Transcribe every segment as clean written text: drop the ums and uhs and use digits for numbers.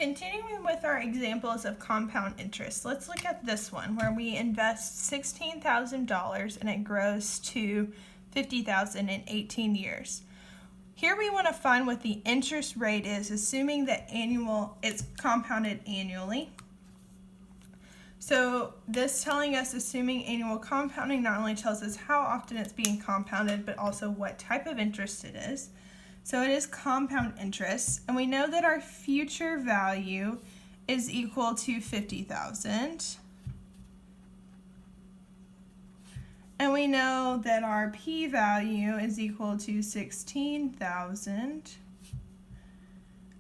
Continuing with our examples of compound interest, let's look at this one where we invest $16,000 and it grows to $50,000 in 18 years. Here we want to find what the interest rate is, assuming that it's compounded annually. So this telling us assuming annual compounding not only tells us how often it's being compounded, but also what type of interest it is. So it is compound interest, and we know that our future value is equal to 50,000. And we know that our p-value is equal to 16,000.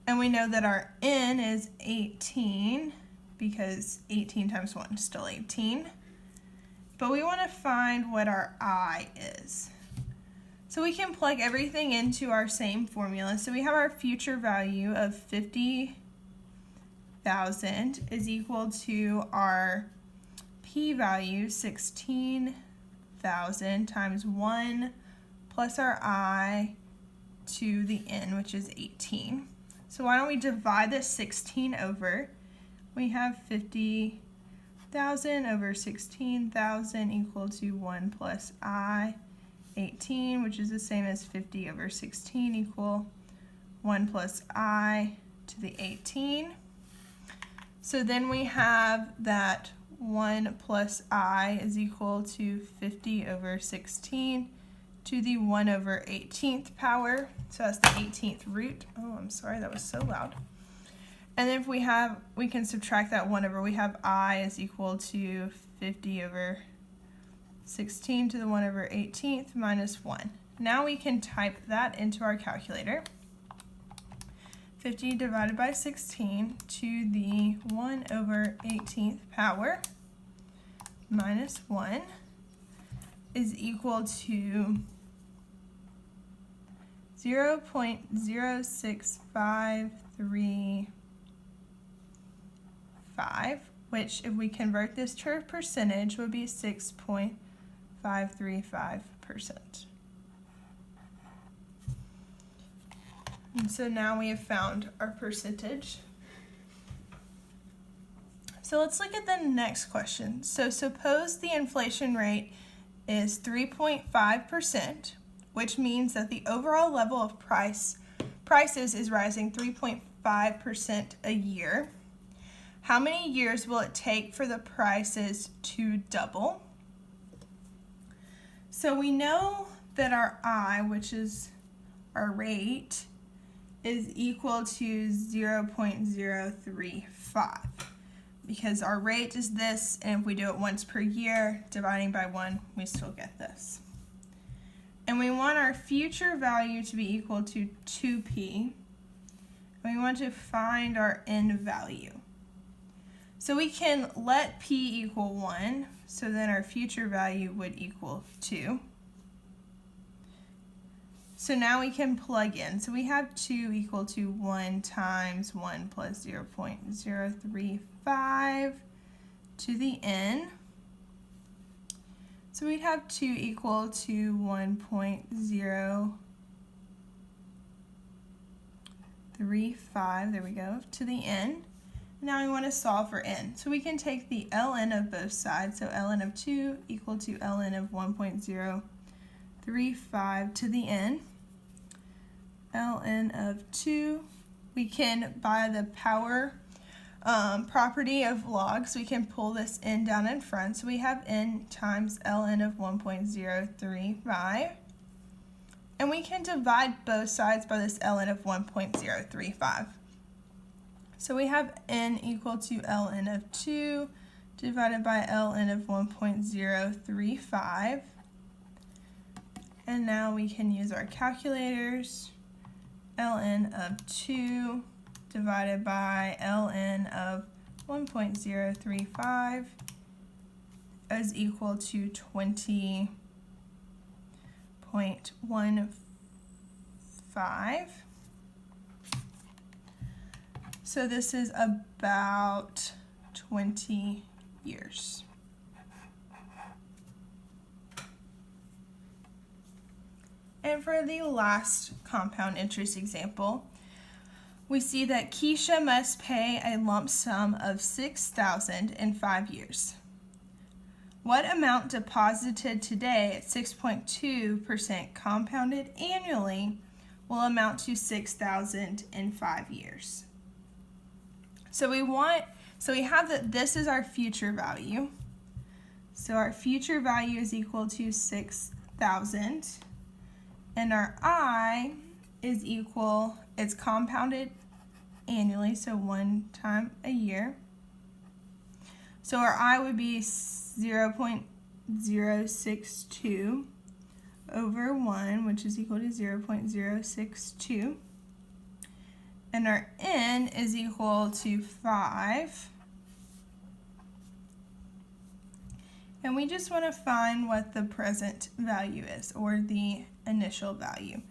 And we know that our n is 18, because 18 times 1 is still 18. But we want to find what our I is. So we can plug everything into our same formula. So we have our future value of 50,000 is equal to our p-value, 16,000 times 1 plus our I to the n, which is 18. So why don't we divide this 16 over? We have 50,000 over 16,000 equal to 1 plus I, 18, which is the same as 50 over 16 equal 1 plus I to the 18. So then we have that 1 plus I is equal to 50 over 16 to the 1 over 18th power. So that's the 18th root. Oh, I'm sorry, that was so loud. And then if we can subtract that 1 over, we have I is equal to 50 over 16 to the 1 over 18th minus 1. Now we can type that into our calculator. 50 divided by 16 to the 1 over 18th power minus 1 is equal to 0.06535, which if we convert this to a percentage would be 6.535%. And so now we have found our percentage. So let's look at the next question. So suppose the inflation rate is 3.5%, which means that the overall level of prices is rising 3.5% a year. How many years will it take for the prices to double? So we know that our I, which is our rate, is equal to 0.035 because our rate is this, and if we do it once per year, dividing by 1, we still get this. And we want our future value to be equal to 2p. And we want to find our n value. So we can let p equal 1, so then our future value would equal 2. So now we can plug in. So we have 2 equal to 1 times 1 plus 0.035 to the n. So we'd have 2 equal to 1.035, there we go, to the n. Now we want to solve for n. So we can take the ln of both sides, so ln of 2 equal to ln of 1.035 to the n. Ln of 2, we can, by the power property of logs, we can pull this n down in front. So we have n times ln of 1.035. And we can divide both sides by this ln of 1.035. So we have n equal to ln of 2 divided by ln of 1.035. And now we can use our calculators. Ln of 2 divided by ln of 1.035 is equal to 20.15. So this is about 20 years. And for the last compound interest example, we see that Keisha must pay a lump sum of $6,000 in 5 years. What amount deposited today at 6.2% compounded annually will amount to $6,000 in 5 years? So we have that this is our future value. So our future value is equal to 6,000, and our I is equal, it's compounded annually, so 1 time a year. So our I would be 0.062 over 1, which is equal to 0.062. And our N is equal to 5. And we just want to find what the present value is, or the initial value.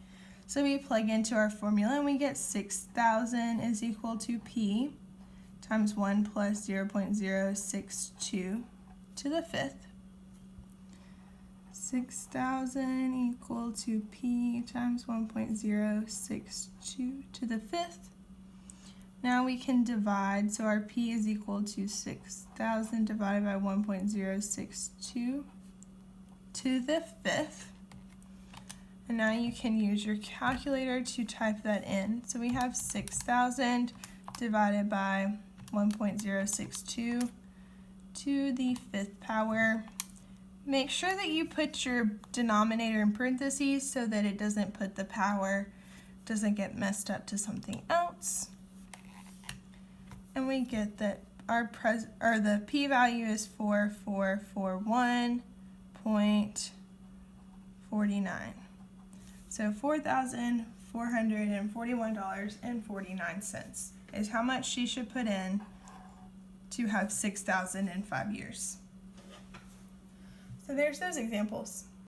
So we plug into our formula and we get 6,000 is equal to P times 1 plus 0.062 to the 5th. 6,000 equal to P times 1.062 to the 5th. Now we can divide, so our P is equal to 6,000 divided by 1.062 to the 5th. And now you can use your calculator to type that in. So we have 6,000 divided by 1.062 to the 5th power. Make sure that you put your denominator in parentheses so that it doesn't put the power, doesn't get messed up to something else. And we get that the p-value is 4441.49. So $4,441.49 is how much she should put in to have 6,000 in 5 years. So there's those examples.